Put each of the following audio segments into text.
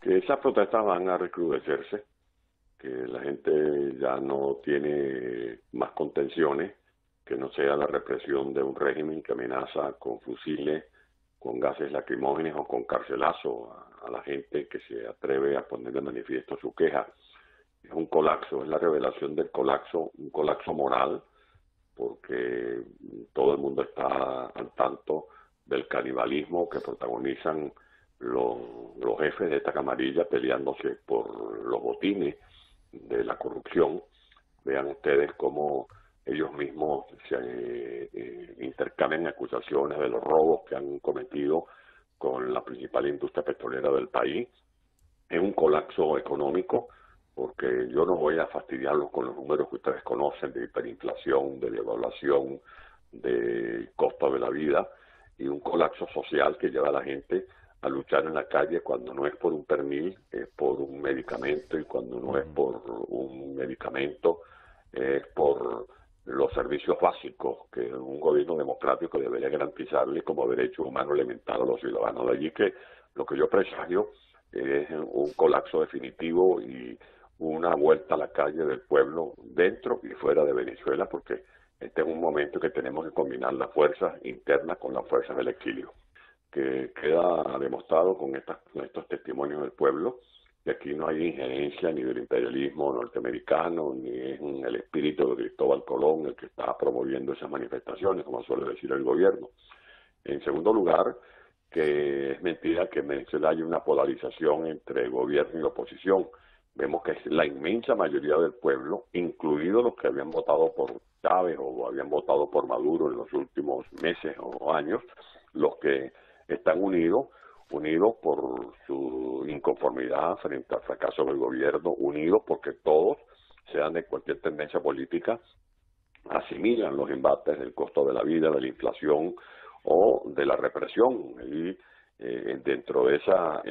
Que esas protestas van a recrudecerse, que la gente ya no tiene más contenciones, que no sea la represión de un régimen que amenaza con fusiles, con gases lacrimógenos o con carcelazo a la gente que se atreve a poner de manifiesto su queja. Es un colapso, es la revelación del colapso, un colapso moral, porque todo el mundo está al tanto del canibalismo que protagonizan los jefes de esta camarilla peleándose por los botines de la corrupción. Vean ustedes cómo ellos mismos se intercambian acusaciones de los robos que han cometido con la principal industria petrolera del país. Es un colapso económico, porque yo no voy a fastidiarlos con los números que ustedes conocen de hiperinflación, de devaluación, de costo de la vida, y un colapso social que lleva a la gente a luchar en la calle cuando no es por un pernil, es por un medicamento, y cuando no es por un medicamento, es por los servicios básicos que un gobierno democrático debería garantizarle como derecho humano elemental a los ciudadanos. De allí que lo que yo presagio es un colapso definitivo y una vuelta a la calle del pueblo dentro y fuera de Venezuela, porque este es un momento que tenemos que combinar las fuerzas internas con las fuerzas del exilio, que queda demostrado con estos testimonios del pueblo, que aquí no hay injerencia ni del imperialismo norteamericano, ni es el espíritu de Cristóbal Colón el que está promoviendo esas manifestaciones, como suele decir el gobierno. En segundo lugar, que es mentira que en Venezuela hay una polarización entre gobierno y oposición. Vemos que es la inmensa mayoría del pueblo, incluidos los que habían votado por Chávez o habían votado por Maduro en los últimos meses o años, los que están unidos por su inconformidad frente al fracaso del gobierno, unidos porque todos, sean de cualquier tendencia política, asimilan los embates del costo de la vida, de la inflación o de la represión. Y dentro de esa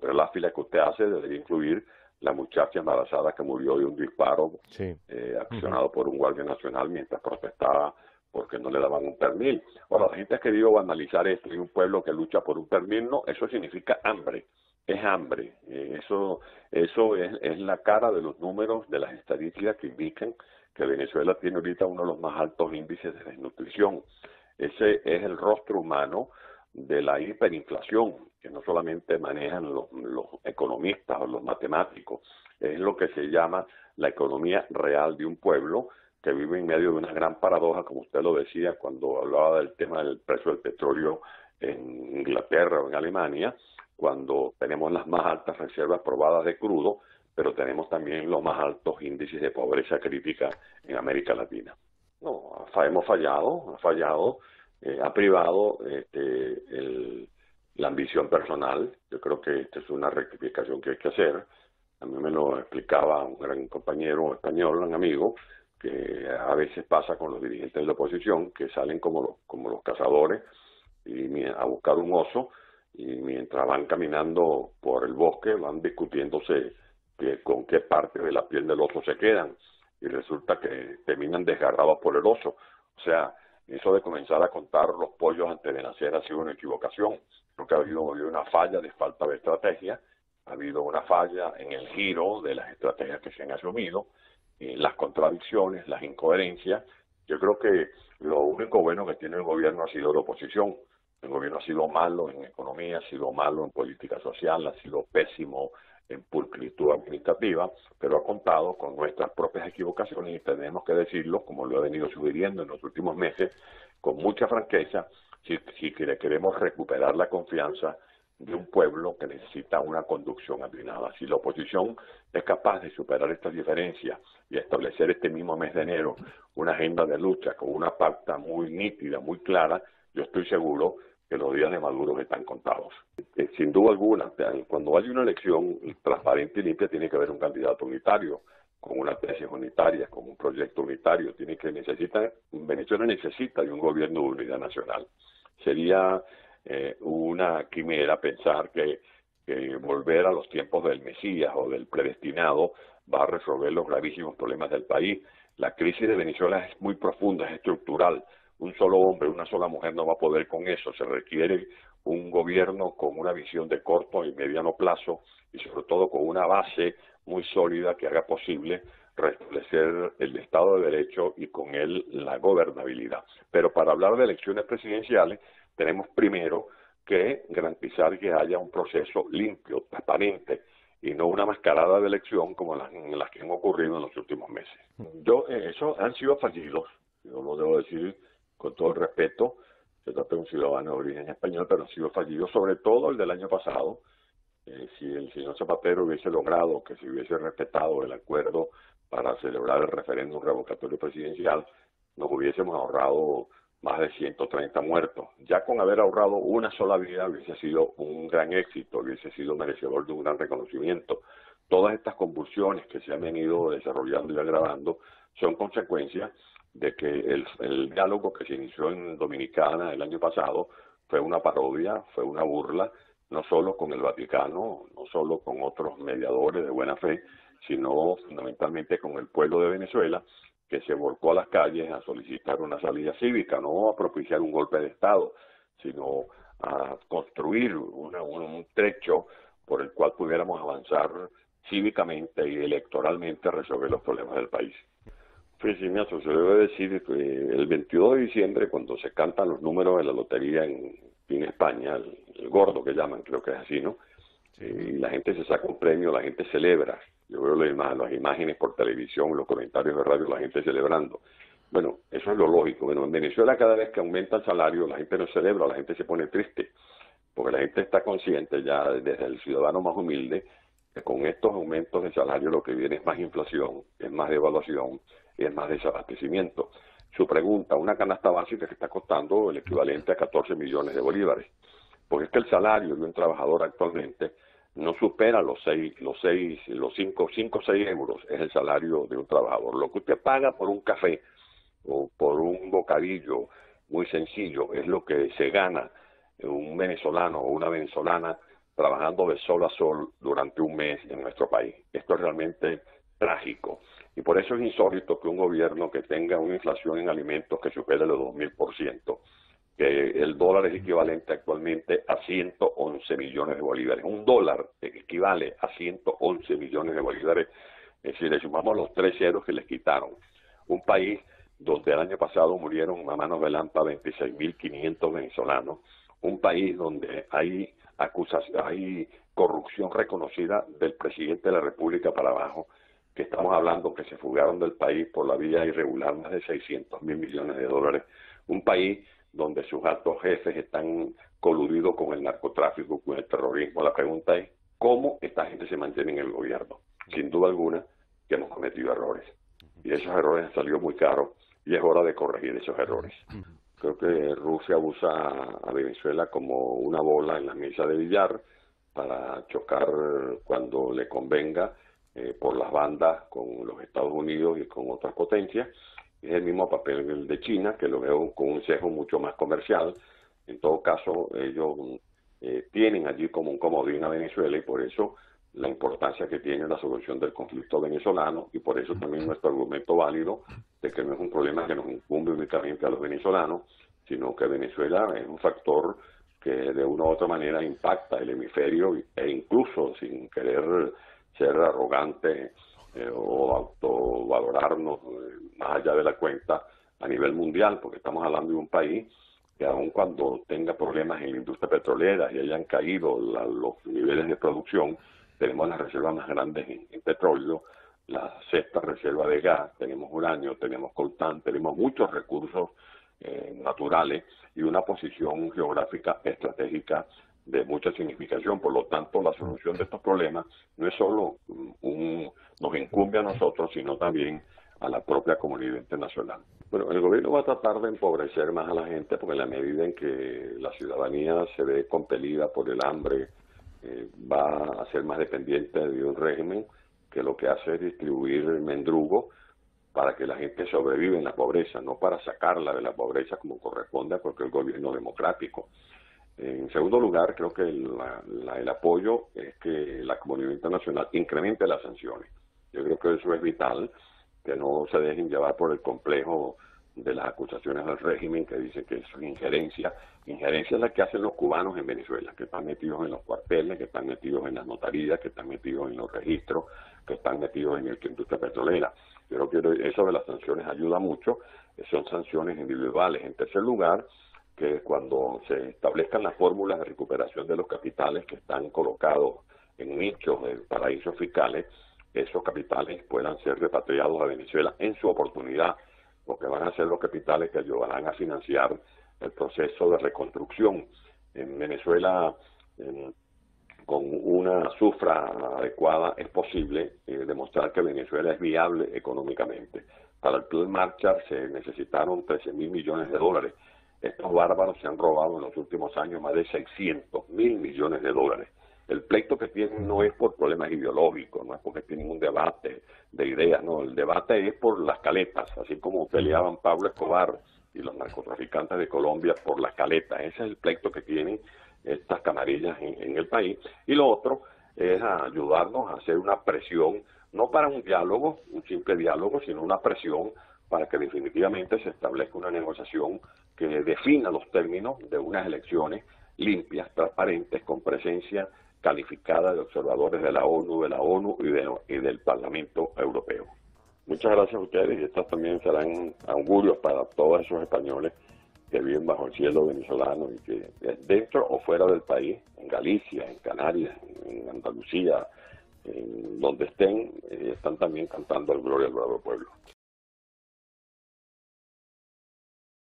reláfila que usted hace debería incluir la muchacha embarazada que murió de un disparo Sí. accionado por un guardia nacional mientras protestaba porque no le daban un pernil. Ahora, la gente ha querido banalizar esto, y un pueblo que lucha por un pernil, no, eso significa hambre, es hambre. Eso es la cara de los números, de las estadísticas que indican que Venezuela tiene ahorita uno de los más altos índices de desnutrición. Ese es el rostro humano de la hiperinflación, que no solamente manejan los economistas o los matemáticos, es lo que se llama la economía real de un pueblo que vive en medio de una gran paradoja, como usted lo decía cuando hablaba del tema del precio del petróleo en Inglaterra o en Alemania, cuando tenemos las más altas reservas probadas de crudo, pero tenemos también los más altos índices de pobreza crítica en América Latina. No, hemos fallado, ha privado la ambición personal. Yo creo que esta es una rectificación que hay que hacer. A mí me lo explicaba un gran compañero español, un amigo, que a veces pasa con los dirigentes de la oposición, que salen como los cazadores a buscar un oso, y mientras van caminando por el bosque van discutiéndose con qué parte de la piel del oso se quedan, y resulta que terminan desgarrados por el oso. O sea, eso de comenzar a contar los pollos antes de nacer ha sido una equivocación. Creo que ha habido una falla de falta de estrategia, ha habido una falla en el giro de las estrategias que se han asumido, las contradicciones, las incoherencias. Yo creo que lo único bueno que tiene el gobierno ha sido la oposición. El gobierno ha sido malo en economía, ha sido malo en política social, ha sido pésimo en pulcritud administrativa, pero ha contado con nuestras propias equivocaciones, y tenemos que decirlo, como lo he venido sugiriendo en los últimos meses, con mucha franqueza, si queremos recuperar la confianza de un pueblo que necesita una conducción atinada. Si la oposición es capaz de superar estas diferencias y establecer este mismo mes de enero una agenda de lucha con una pauta muy nítida, muy clara, yo estoy seguro que los días de Maduro están contados. Sin duda alguna, cuando hay una elección transparente y limpia, tiene que haber un candidato unitario, con una tesis unitaria, con un proyecto unitario. Venezuela necesita de un gobierno de unidad nacional. Sería una quimera pensar que volver a los tiempos del Mesías o del predestinado va a resolver los gravísimos problemas del país. La crisis de Venezuela es muy profunda, es estructural. un solo hombre, una sola mujer no va a poder con eso. Se requiere un gobierno con una visión de corto y mediano plazo y sobre todo con una base muy sólida que haga posible restablecer el Estado de Derecho y con él la gobernabilidad. Pero para hablar de elecciones presidenciales tenemos primero que garantizar que haya un proceso limpio, transparente, y no una mascarada de elección como las que han ocurrido en los últimos meses. Esos han sido fallidos, yo lo debo decir con todo el respeto, se trata de un ciudadano de origen español, pero han sido fallidos, sobre todo el del año pasado. Si el señor Zapatero hubiese logrado que se hubiese respetado el acuerdo para celebrar el referéndum revocatorio presidencial, nos hubiésemos ahorrado más de 130 muertos. Ya con haber ahorrado una sola vida hubiese sido un gran éxito, hubiese sido merecedor de un gran reconocimiento. Todas estas convulsiones que se han venido desarrollando y agravando son consecuencias de que el diálogo que se inició en Dominicana el año pasado fue una parodia, fue una burla, no solo con el Vaticano, no solo con otros mediadores de buena fe, sino fundamentalmente con el pueblo de Venezuela, que se volcó a las calles a solicitar una salida cívica, no a propiciar un golpe de Estado, sino a construir un trecho por el cual pudiéramos avanzar cívicamente y electoralmente a resolver los problemas del país. Sí, Ignacio, se debe decir que el 22 de diciembre, cuando se cantan los números de la lotería en España, el gordo que llaman, creo que es así, ¿no? Sí. Y la gente se saca un premio, la gente celebra. Yo veo las imágenes por televisión, los comentarios de radio, la gente celebrando. Bueno, eso es lo lógico. Bueno, en Venezuela cada vez que aumenta el salario, la gente no celebra, la gente se pone triste, porque la gente está consciente ya, desde el ciudadano más humilde, que con estos aumentos de salario lo que viene es más inflación, es más devaluación, es más desabastecimiento. Su pregunta, una canasta básica que está costando el equivalente a 14 millones de bolívares, porque es que el salario de un trabajador actualmente no supera los 5 o 6 euros, es el salario de un trabajador. Lo que usted paga por un café o por un bocadillo muy sencillo es lo que se gana un venezolano o una venezolana trabajando de sol a sol durante un mes en nuestro país. Esto es realmente trágico. Y por eso es insólito que un gobierno que tenga una inflación en alimentos que supere los 2000%, que el dólar es equivalente actualmente a 111 millones de bolívares. Un dólar equivale a 111 millones de bolívares, si le sumamos los 3 ceros que les quitaron. Un país donde el año pasado murieron a manos de Lampa 26.500 venezolanos. Un país donde hay corrupción reconocida del presidente de la República para abajo, que estamos hablando que se fugaron del país por la vía irregular más de 600.000 millones de dólares. Un país donde sus altos jefes están coludidos con el narcotráfico, con el terrorismo. La pregunta es, ¿cómo esta gente se mantiene en el gobierno? Sin duda alguna que hemos cometido errores. Y esos errores han salido muy caros y es hora de corregir esos errores. Creo que Rusia usa a Venezuela como una bola en la mesa de billar para chocar cuando le convenga por las bandas con los Estados Unidos y con otras potencias. Es el mismo papel de China, que lo veo con un sesgo mucho más comercial. En todo caso, ellos tienen allí como un comodín a Venezuela y por eso la importancia que tiene la solución del conflicto venezolano y por eso también nuestro argumento válido de que no es un problema que nos incumbe únicamente a los venezolanos, sino que Venezuela es un factor que de una u otra manera impacta el hemisferio e incluso sin querer ser arrogante o autovalorarnos más allá de la cuenta a nivel mundial, porque estamos hablando de un país que aun cuando tenga problemas en la industria petrolera y hayan caído los niveles de producción, tenemos las reservas más grandes en petróleo, la sexta reserva de gas, tenemos uranio, tenemos coltán, tenemos muchos recursos naturales y una posición geográfica estratégica de mucha significación. Por lo tanto, la solución de estos problemas no es solo nos incumbe a nosotros, sino también a la propia comunidad internacional. Bueno, el gobierno va a tratar de empobrecer más a la gente porque en la medida en que la ciudadanía se ve compelida por el hambre, va a ser más dependiente de un régimen que lo que hace es distribuir mendrugo para que la gente sobreviva en la pobreza, no para sacarla de la pobreza como corresponde a cualquier gobierno democrático. En segundo lugar, creo que el apoyo es que la comunidad internacional incremente las sanciones. Yo creo que eso es vital, que no se dejen llevar por el complejo de las acusaciones del régimen que dicen que eso es injerencia. Injerencia es la que hacen los cubanos en Venezuela, que están metidos en los cuarteles, que están metidos en las notarías, que están metidos en los registros, que están metidos en la industria petrolera. Yo creo que eso de las sanciones ayuda mucho, son sanciones individuales. En tercer lugar, que cuando se establezcan las fórmulas de recuperación de los capitales que están colocados en nichos, en paraísos fiscales, esos capitales puedan ser repatriados a Venezuela en su oportunidad, porque van a ser los capitales que ayudarán a financiar el proceso de reconstrucción. En Venezuela, con una cifra adecuada, es posible demostrar que Venezuela es viable económicamente. Para el Plan Marshall se necesitaron 13.000 millones de dólares. Estos bárbaros se han robado en los últimos años más de 600.000 millones de dólares. El pleito que tienen no es por problemas ideológicos, no es porque tienen un debate de ideas, no, el debate es por las caletas, así como peleaban Pablo Escobar y los narcotraficantes de Colombia por las caletas. Ese es el pleito que tienen estas camarillas en el país. Y lo otro es ayudarnos a hacer una presión, no para un diálogo, un simple diálogo, sino una presión para que definitivamente se establezca una negociación que defina los términos de unas elecciones limpias, transparentes, con presencia calificada de observadores de la ONU y del Parlamento Europeo. Muchas gracias a ustedes, y estas también serán augurios para todos esos españoles que viven bajo el cielo venezolano y que dentro o fuera del país, en Galicia, en Canarias, en Andalucía, en donde estén, están también cantando el Gloria al Bravo Pueblo.